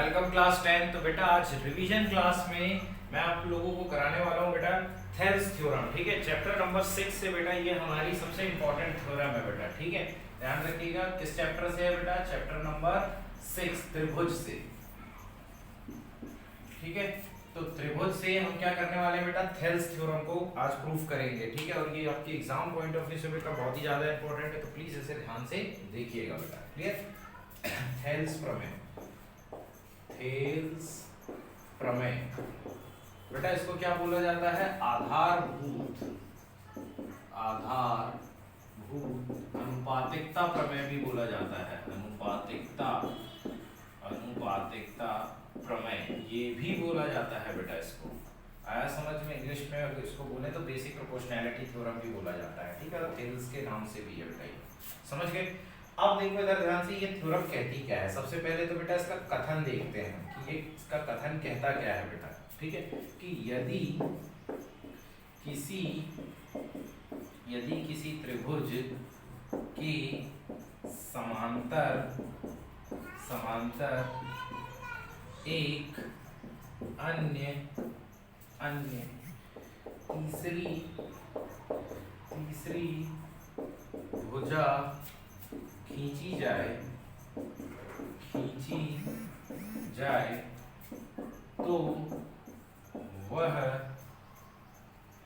Welcome class 10। तो बेटा आज रिवीजन क्लास में मैं आप लोगों को कराने वाला हूँ बेटा थेल्स थ्योरम। ठीक है, चैप्टर नंबर 6 से बेटा ये हमारी सबसे इंपॉर्टेंट थ्योरम है बेटा। ठीक है, ध्यान रखिएगा किस चैप्टर से है बेटा, चैप्टर नंबर 6 त्रिभुज से। ठीक है, तो त्रिभुज से हम क्या करने वाले हैं बेटा, थेल्स थ्योरम को आज प्रूफ करेंगे। ठीक है, और ये आपके एग्जाम पॉइंट ऑफ व्यू से बेटा बहुत ही ज्यादा इंपॉर्टेंट है, तो प्लीज इसे ध्यान से देखिएगा बेटा। क्लियर? थेल्स प्रमेय, थेल्स प्रमेय बेटा इसको क्या बोला जाता है, आधारभूत अनुपातिकता प्रमेय भी बोला जाता है। अनुपातिकता प्रमेय ये भी बोला जाता है बेटा। इसको आया समझ में? इंग्लिश में अगर इसको बोले तो बेसिक प्रोपोर्शनैलिटी थ्योरम भी बोला जाता है। ठीक है, थेल्स के नाम से भी है बेटा, ये समझ गए। अब देखो इधर ध्यान से, ये थ्योरम कहती क्या है। सबसे पहले तो बेटा इसका कथन देखते हैं कि ये इसका कथन कहता क्या है बेटा। ठीक है, कि यदि किसी त्रिभुज की समांतर एक अन्य तीसरी भुजा खींची जाए तो वह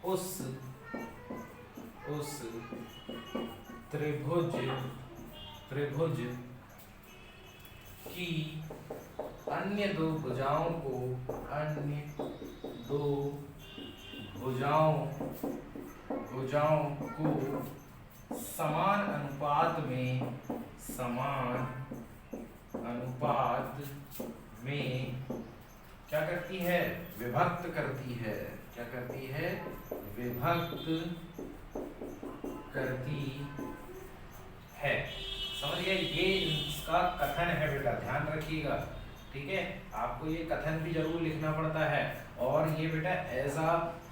उस त्रिभुज की अन्य दो भुजाओं को समान अनुपात में क्या करती है, विभक्त करती है। क्या करती है? विभक्त करती है। समझ गए? ये इसका कथन है बेटा, ध्यान रखिएगा। ठीक है, आपको ये कथन भी जरूर लिखना पड़ता है, और ये बेटा ऐसा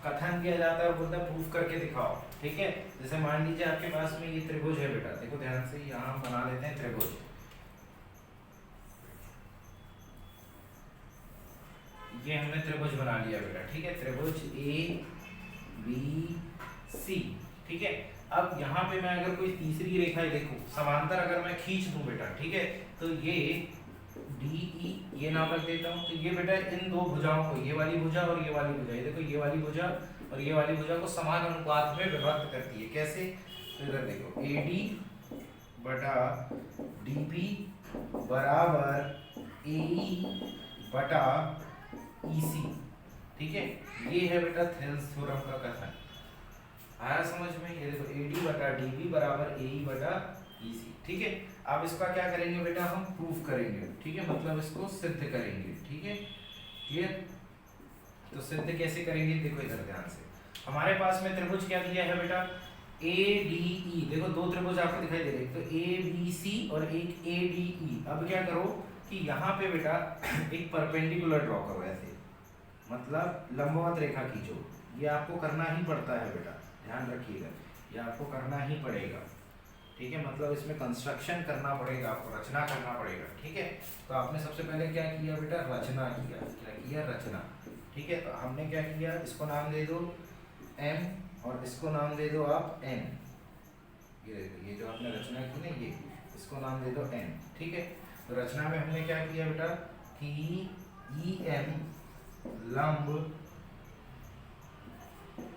कथन किया जाता है, बोलता है प्रूफ करके दिखाओ। ठीक है, जैसे मान लीजिए आपके पास में ये त्रिभुज है बेटा, देखो ध्यान से, यहाँ बना लेते हैं त्रिभुज। ये हमने त्रिभुज बना लिया बेटा। ठीक है, त्रिभुज ABC। ठीक है, अब यहाँ पे मैं अगर कोई तीसरी रेखा देखूं समांतर, अगर मैं खींच दूं बेटा, ठीक है, तो ये DE ये नाम रख देता हूँ। तो ये बेटा इन दो भुजाओं को, ये वाली भुजा और ये वाली भुजा, ये देखो ये वाली भुजा और ये वाली भुजा को समान अनुपात में विभक्त करती है। कैसे? तो इधर देखो AD बटा DB बराबर AE बटा EC। ठीक है, ये है बेटा थेल्स थ्योरम का कथन। आया समझ में? ये देखो AD बटा DB बराबर AE बटा EC। ठीक है, अब इसका क्या करेंगे बेटा, हम प्रूफ करेंगे। ठीक है, मतलब इसको सिद्ध करेंगे। ठीक है, क्लियर? तो सिद्ध कैसे करेंगे, देखो इधर ध्यान से। हमारे पास में त्रिभुज क्या दिया है बेटा, ADE। देखो दो त्रिभुज आपको दिखाई दे रहे हैं, तो ABC और एक ADE। अब क्या करो कि यहाँ पे बेटा एक परपेंडिकुलर ड्रॉ करो, ऐसे मतलब लंबवत रेखा खींचो। ये आपको करना ही पड़ता है बेटा, ध्यान रखिएगा, ये आपको करना ही पड़ेगा। ठीक है, मतलब इसमें कंस्ट्रक्शन करना पड़ेगा, आपको रचना करना पड़ेगा। ठीक है, तो आपने सबसे पहले क्या किया बेटा, रचना किया। क्या किया? रचना। ठीक है, तो हमने क्या किया, इसको नाम दे दो M और इसको नाम दे दो आप N। ये देखो, ये जो आपने रचना की ना, ये इसको नाम दे दो N। ठीक है, तो रचना में हमने क्या किया बेटा कि EM लंब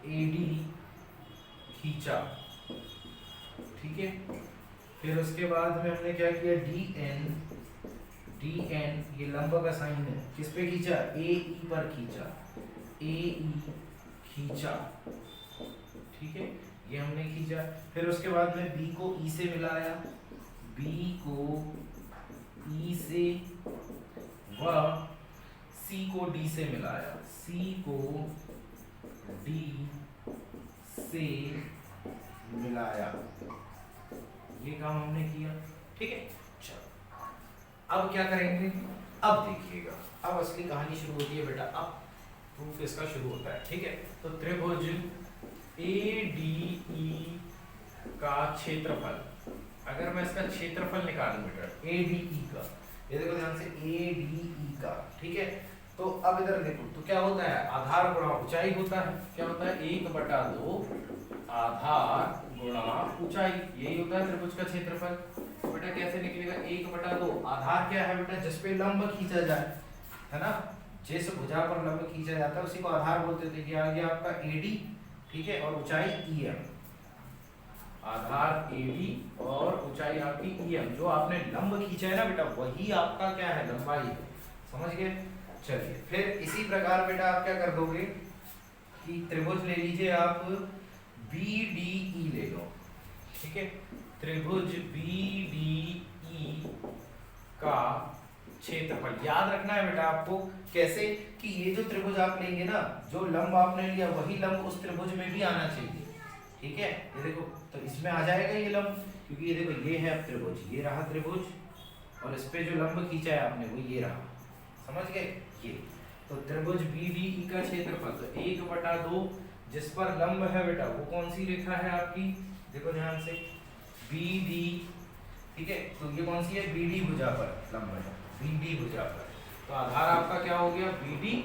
AD खींचा। ठीक है, फिर उसके बाद में हमने क्या किया, DN ये लंब का साइन है, किस पे खींचा, AE पर खींचा, AE खींचा। ठीक है, ये हमने खींचा। फिर उसके बाद में B को E से मिलाया, B को E से व C को D से मिलाया, C को D से मिलाया। ये काम हमने किया। ठीक है, चलो अब क्या करेंगे, अब देखिएगा, अब असली कहानी शुरू होती है बेटा, अब प्रूफ इसका शुरू होता है। ठीक है, तो त्रिभुज ADE का क्षेत्रफल, अगर मैं इसका क्षेत्रफल निकालूं बेटा ADE का, ये देखो ध्यान से ADE का, ठीक है। तो अब इधर देखो तो क्या होता है, आधार गुणा ऊंचाई होता है। क्या होता है, 1/2 आधार गुणा ऊंचाई, यही होता है त्रिभुज का क्षेत्रफल। तो बेटा कैसे निकलेगा, 1/2 आधार क्या है बेटा, जिस पे लंब खींचा जाए, है ना, जिस भुजा पर लंब खींचा जाता है उसी को आधार बोलते थे। ये आ गया आपका AD, ठीक है, और ऊंचाई EM, आधार AD और ऊंचाई आपकी EM। जो आपने लंब खींचा है ना बेटा, वही आपका क्या है, लंबाई है। समझ गए। चलिए फिर इसी प्रकार बेटा आप क्या कर दोगे कि त्रिभुज ले लीजिए आप BDE ले लो, ठीक है। त्रिभुज BDE का क्षेत्रफल याद रखना है बेटा आपको। कैसे कि ये जो त्रिभुज आप लेंगे ना, जो लंब आपने लिया वही लंब उस त्रिभुज में भी आना चाहिए, ठीक है। ये देखो तो इसमें आ जाएगा ये लंब, क्योंकि ये देखो ये है अब त्रिभुज, ये रहा त्रिभुज, और इस पे जो लंब खींचा है आपने वो ये रहा। समझ गए। ये तो त्रिभुज BDE का क्षेत्रफल, तो 1/2 जिस पर लंब है बेटा वो कौन सी रेखा है आपकी, देखो ध्यान से, BD, ठीक है। तो ये कौन सी है, BD भुजा पर लंब है, BD भुजा पर। तो आधार आपका क्या हो गया, BD,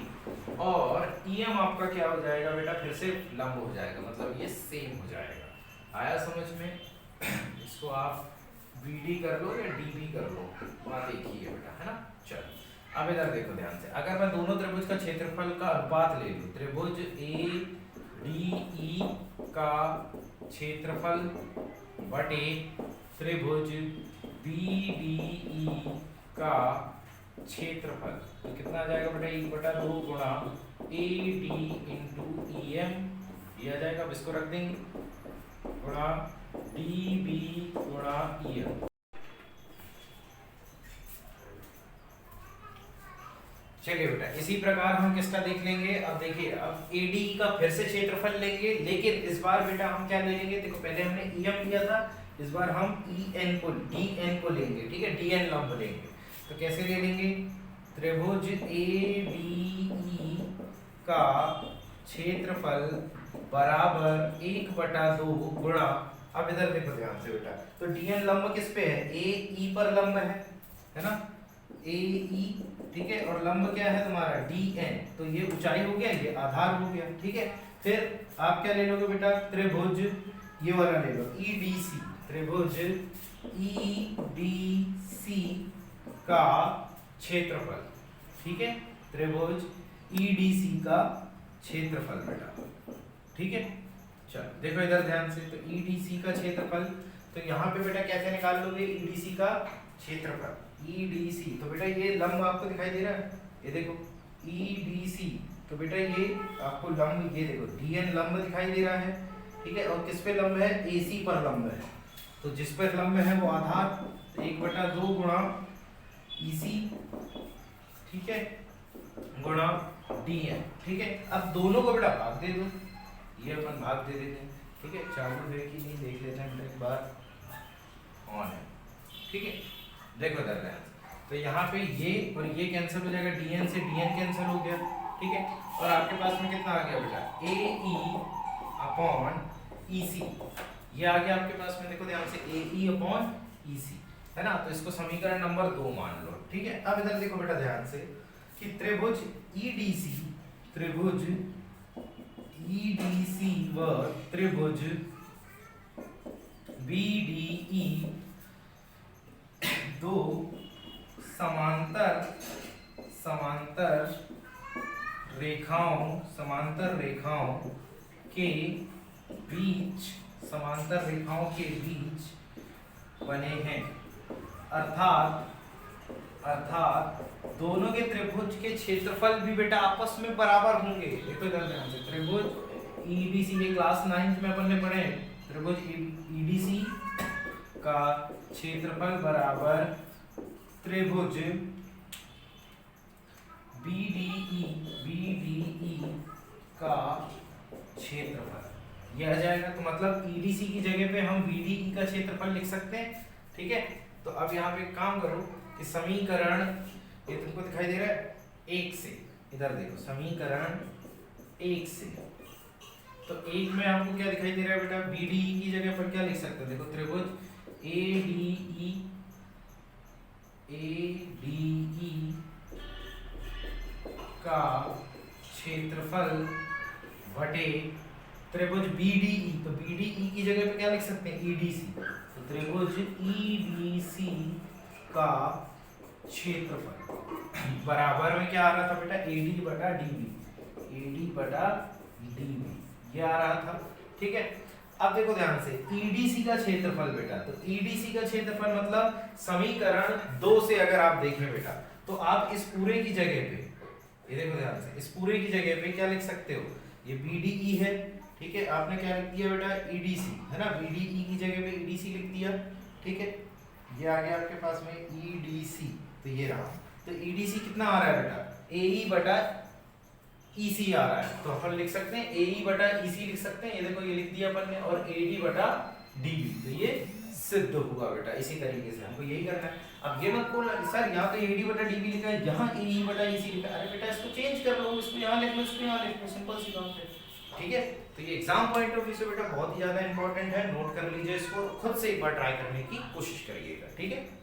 और EM आपका क्या हो जाएगा बेटा, फिर से लंब हो जाएगा, मतलब ये सेम हो जाएगा। आया समझ में। इसको आप BD कर लो या DB कर लो, बात एक ही है बेटा, है ना। चलो अब इधर देखो ध्यान से, अगर मैं दोनों त्रिभुज का क्षेत्रफल का अनुपात ले लूं, त्रिभुज ADE का क्षेत्रफल बटे त्रिभुज BDE का क्षेत्रफल, तो कितना आ जाएगा बेटा, 1/2 गुणा AD इंटू EM, ये आ जाएगा। अब इसको रख देंगे गुणा DB गुणा EM। चलिए बेटा इसी प्रकार हम किसका देख लेंगे, अब देखिए, अब AD का फिर से क्षेत्रफल लेंगे, लेकिन इस बार बेटा हम क्या ले लेंगे, देखो पहले हमने EM लिया था, इस बार हम DN को लेंगे, ठीक है, DN लंब लेंगे। तो कैसे ले लेंगे, त्रिभुज ADE का क्षेत्रफल बराबर 1/2 गुणा, अब इधर देखो ध्यान से बेटा, तो DN लंब किस पे है, AE पर लंब है ना, AE, ठीक है, और लंब क्या है तुम्हारा DN, तो ये ऊंचाई हो गया, ये आधार हो गया, ठीक है। फिर आप क्या ले लोगे बेटा, त्रिभुज ये वाला ले लो EDC, त्रिभुज EDC का क्षेत्रफल, ठीक है, त्रिभुज EDC का क्षेत्रफल बेटा, ठीक है। चलो देखो इधर ध्यान से, तो EDC का क्षेत्रफल, तो यहाँ पे बेटा कैसे निकाल लोगे EDC का क्षेत्रफल, EDC, तो बेटा ये लंब आपको दिखाई दे रहा है, ये देखो EDC, तो बेटा ये आपको लंब, ये देखो DN लंब दिखाई दे रहा है, ठीक है, और किस पे लंब है, AC पर लंब है, तो जिस पर लंब है वो आधार, 1/2 गुणा EC, ठीक है, गुणा DN, ठीक है। अब दोनों को बेटा भाग दे दो, ये अपन भाग दे देते हैं, ठीक है, चालू है कि नहीं देख लेते हैं एक बार, ऑन है, ठीक है। देखो इधर ध्यान, तो यहाँ पे ये और ये कैंसिल हो जाएगा, DN से DN कैंसिल हो गया, ठीक है, और आपके पास में कितना आ गया बेटा, AE/EC, ये आ गया आपके पास में, देखो ध्यान से, AE/EC, है ना। तो इसको समीकरण नंबर 2 मान लो, ठीक है। अब इधर देखो बेटा ध्यान से कि त्रिभुज EDC, त्रिभुज EDC व त्रिभुज BDE दो समांतर रेखाओं के बीच, समांतर रेखाओं के बीच बने हैं, अर्थात दोनों के त्रिभुज के क्षेत्रफल भी बेटा आपस में बराबर होंगे। देखो इधर ध्यान से, त्रिभुज EDC के क्लास 9th में अपन ने पढ़े, त्रिभुज EDC का क्षेत्रफल बराबर त्रिभुज BDE का क्षेत्रफल, यह आ जाएगा। तो मतलब EDC की जगह पे हम BDE का क्षेत्रफल लिख सकते हैं, ठीक है। तो अब यहाँ पे काम करो कि समीकरण, ये तुमको दिखाई दे रहा है 1 से, इधर देखो समीकरण 1 से, तो 1 में आपको क्या दिखाई दे रहा है बेटा, BDE की जगह पर क्या लिख सकते हैं, देखो त्रिभुज ADE का क्षेत्रफल बटे त्रिभुज BDE। तो BDE की जगह पे क्या लिख सकते हैं, EDC। तो त्रिभुज EDC का क्षेत्रफल बराबर में क्या आ रहा था बेटा, AD बटा DB। AD बटा DB ये आ रहा था, ठीक है। अब देखो ध्यान से, EDC का क्षेत्रफल बेटा, तो EDC का क्षेत्रफल मतलब समीकरण 2 से अगर आप देखें बेटा, तो आप इस पूरे की जगह पे, ये देखो ध्यान से, इस पूरे की जगह पे क्या लिख सकते हो, ये BDE है, ठीक है, आपने क्या लिख दिया बेटा, EDC है ना, BDE की जगह पे EDC लिख दिया, ठीक है। ये आ गया आपके पास में EDC, तो ये रहा। तो EDC कितना आ रहा है बेटा, AE बटा EC आ रहा है, तो अपन लिख सकते हैं AE बटा EC लिख सकते हैं, ये देखो ये लिख दिया अपन ने, और AD बटा DB, तो ये सिद्ध हुआ बेटा। इसी तरीके से हमको यही करना है। अब ये मत बोलना सर यहाँ तो AD बटा DB लिखा है, यहाँ AE बटा EC लिखा है, अरे बेटा इसको चेंज कर लो, इसको यहाँ लिख लो, इसको यहाँ लिख लो, सिंपल सी बात है, ठीक है। तो ये एग्जाम पॉइंट ऑफ व्यू से बेटा बहुत ही ज्यादा इंपॉर्टेंट है, नोट कर लीजिए इसको, खुद से एक बार ट्राई करने की कोशिश करिएगा, ठीक है।